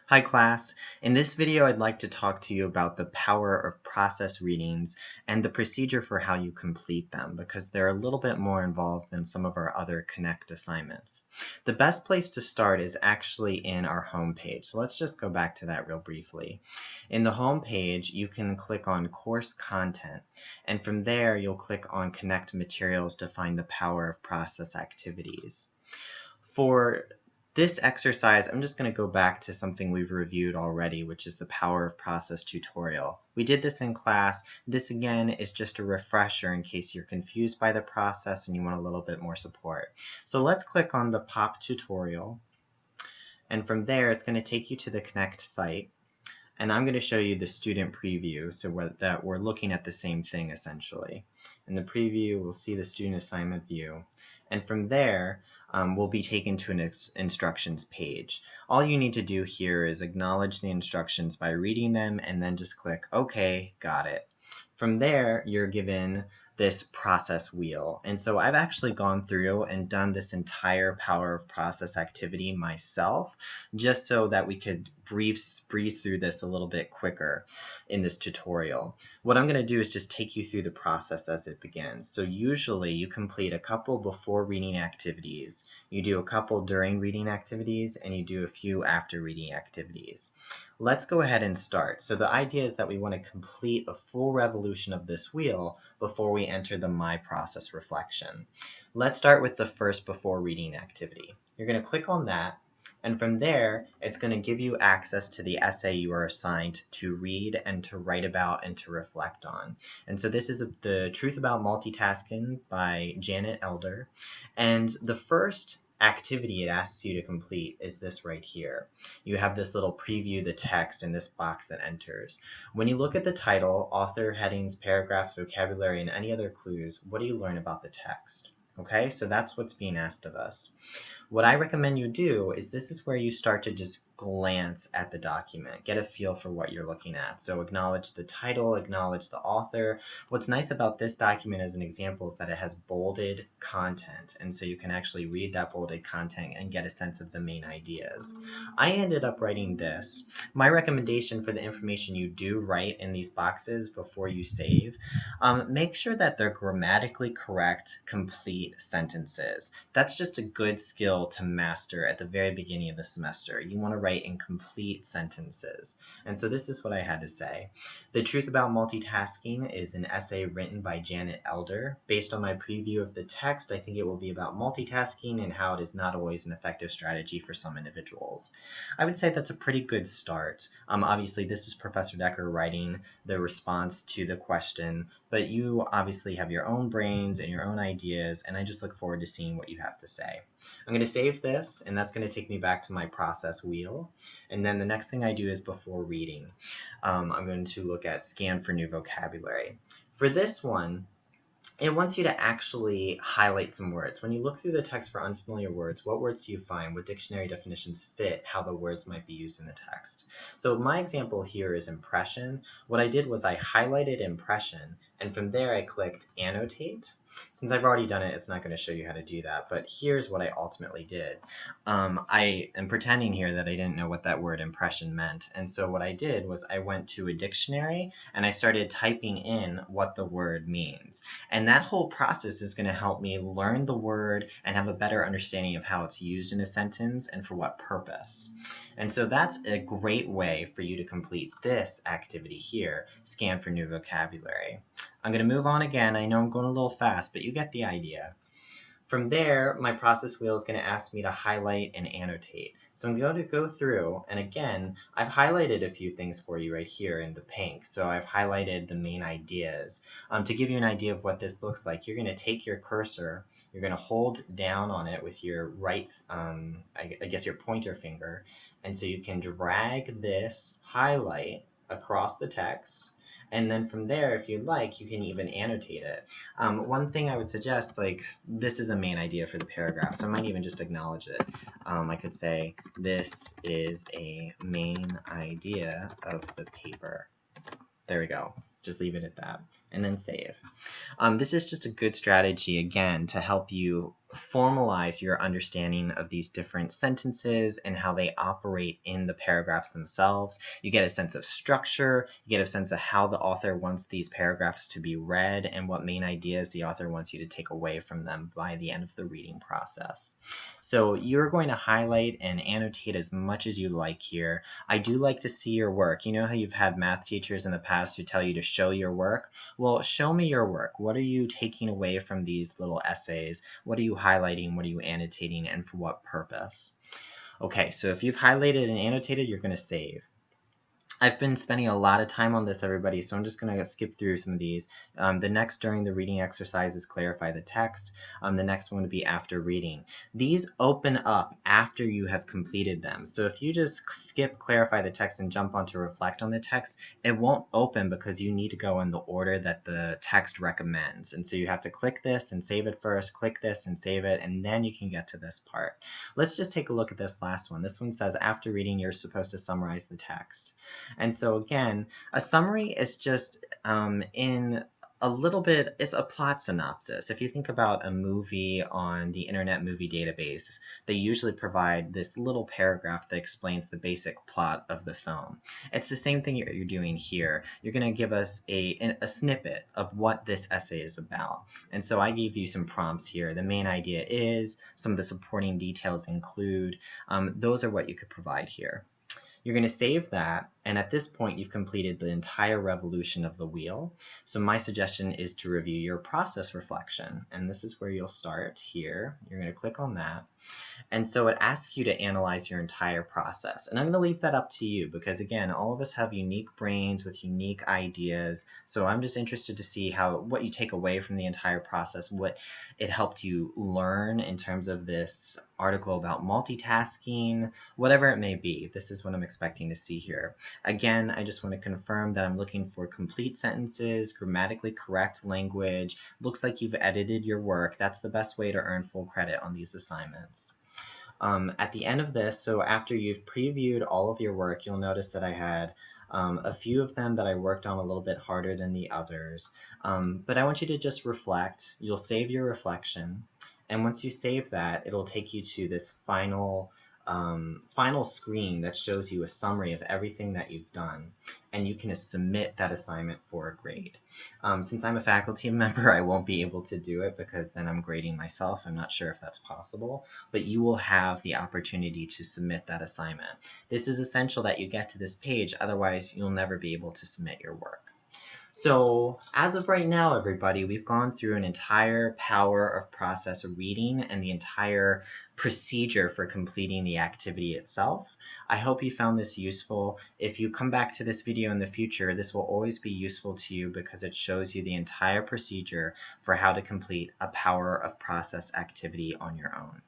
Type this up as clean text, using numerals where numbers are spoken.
Hi class, in this video I'd like to talk to you about the power of process readings and the procedure for how you complete them because they're a little bit more involved than some of our other Connect assignments. The best place to start is actually in our home page, so let's just go back to that real briefly. In the home page you can click on Course Content, and from there you'll click on Connect Materials to find the power of process activities. For this exercise, I'm just going to go back to something we've reviewed already, which is the power of process tutorial. We did this in class. This again is just a refresher in case you're confused by the process and you want a little bit more support. So let's click on the POP tutorial, and from there it's going to take you to the Connect site. And I'm going to show you the student preview so that we're looking at the same thing essentially. In the preview, we'll see the student assignment view. And from there, we'll be taken to an instructions page. All you need to do here is acknowledge the instructions by reading them and then just click OK, got it. From there, you're given this process wheel. And so I've actually gone through and done this entire power of process activity myself, just so that we could breeze through this a little bit quicker in this tutorial. What I'm going to do is just take you through the process as it begins. So usually you complete a couple before reading activities, you do a couple during reading activities, and you do a few after reading activities. Let's go ahead and start. So the idea is that we want to complete a full revolution of this wheel before we enter the My Process reflection. Let's start with the first before reading activity. You're going to click on that, and from there it's going to give you access to the essay you are assigned to read and to write about and to reflect on. And so this is The Truth About Multitasking by Janet Elder, and the first activity it asks you to complete is this right here. You have this little preview the text in this box that enters. When you look at the title, author, headings, paragraphs, vocabulary, and any other clues, what do you learn about the text? Okay, so that's what's being asked of us. What I recommend you do is this is where you start to just glance at the document, get a feel for what you're looking at. So acknowledge the title, acknowledge the author. What's nice about this document as an example is that it has bolded content, and so you can actually read that bolded content and get a sense of the main ideas. I ended up writing this. My recommendation for the information you do write in these boxes before you save, make sure that they're grammatically correct, complete sentences. That's just a good skill to master at the very beginning of the semester. You want to write in complete sentences. And so this is what I had to say. The Truth About Multitasking is an essay written by Janet Elder. Based on my preview of the text, I think it will be about multitasking and how it is not always an effective strategy for some individuals. I would say that's a pretty good start. Obviously, this is Professor Decker writing the response to the question, but you obviously have your own brains and your own ideas, and I just look forward to seeing what you have to say. I'm going to save this, and that's going to take me back to my process wheel. And then the next thing I do is before reading. I'm going to look at scan for new vocabulary. For this one, it wants you to actually highlight some words. When you look through the text for unfamiliar words, what words do you find? What dictionary definitions fit how the words might be used in the text? So my example here is impression. What I did was I highlighted impression, and from there I clicked annotate. Since I've already done it, it's not going to show you how to do that, but here's what I ultimately did. I am pretending here that I didn't know what that word impression meant, and so what I did was I went to a dictionary and I started typing in what the word means. And that whole process is going to help me learn the word and have a better understanding of how it's used in a sentence and for what purpose. And so that's a great way for you to complete this activity here, scan for new vocabulary. I'm going to move on again. I know I'm going a little fast, but you get the idea. From there, my process wheel is going to ask me to highlight and annotate. So I'm going to go through, and again, I've highlighted a few things for you right here in the pink. So I've highlighted the main ideas. To give you an idea of what this looks like, you're going to take your cursor, you're going to hold down on it with your right, I guess your pointer finger, and so you can drag this highlight across the text. And then from there, if you'd like, you can even annotate it. One thing I would suggest, like, this is the main idea for the paragraph, so I might even just acknowledge it. I could say, this is a main idea of the paper. There we go. Just leave it at that, and then save. This is just a good strategy, again, to help you formalize your understanding of these different sentences and how they operate in the paragraphs themselves. You get a sense of structure, you get a sense of how the author wants these paragraphs to be read and what main ideas the author wants you to take away from them by the end of the reading process. So you're going to highlight and annotate as much as you like here. I do like to see your work. You know how you've had math teachers in the past who tell you to show your work? Well, show me your work. What are you taking away from these little essays? What are you highlighting? What are you annotating? And for what purpose? Okay, so if you've highlighted and annotated, you're going to save. I've been spending a lot of time on this, everybody, so I'm just going to skip through some of these. The next during the reading exercise is clarify the text. The next one would be after reading. These open up after you have completed them. So if you just skip clarify the text and jump on to reflect on the text, it won't open because you need to go in the order that the text recommends. And so you have to click this and save it first, click this and save it, and then you can get to this part. Let's just take a look at this last one. This one says after reading, you're supposed to summarize the text. And so again, a summary is just in a little bit, it's a plot synopsis. If you think about a movie on the Internet Movie Database, they usually provide this little paragraph that explains the basic plot of the film. It's the same thing you're doing here. You're going to give us a snippet of what this essay is about. And so I gave you some prompts here. The main idea is, some of the supporting details include, those are what you could provide here. You're going to save that, and at this point you've completed the entire revolution of the wheel. So my suggestion is to review your process reflection, and this is where you'll start here. You're going to click on that. And so it asks you to analyze your entire process. And I'm going to leave that up to you because, again, all of us have unique brains with unique ideas. So I'm just interested to see what you take away from the entire process, what it helped you learn in terms of this article about multitasking, whatever it may be. This is what I'm expecting to see here. Again, I just want to confirm that I'm looking for complete sentences, grammatically correct language. Looks like you've edited your work. That's the best way to earn full credit on these assignments. At the end of this, so after you've previewed all of your work, you'll notice that I had a few of them that I worked on a little bit harder than the others. But I want you to just reflect. You'll save your reflection. And once you save that, it'll take you to this final screen that shows you a summary of everything that you've done, and you can submit that assignment for a grade. Since I'm a faculty member, I won't be able to do it because then I'm grading myself. I'm not sure if that's possible, but you will have the opportunity to submit that assignment. This is essential that you get to this page, otherwise you'll never be able to submit your work. So as of right now, everybody, we've gone through an entire power of process reading and the entire procedure for completing the activity itself. I hope you found this useful. If you come back to this video in the future, this will always be useful to you because it shows you the entire procedure for how to complete a power of process activity on your own.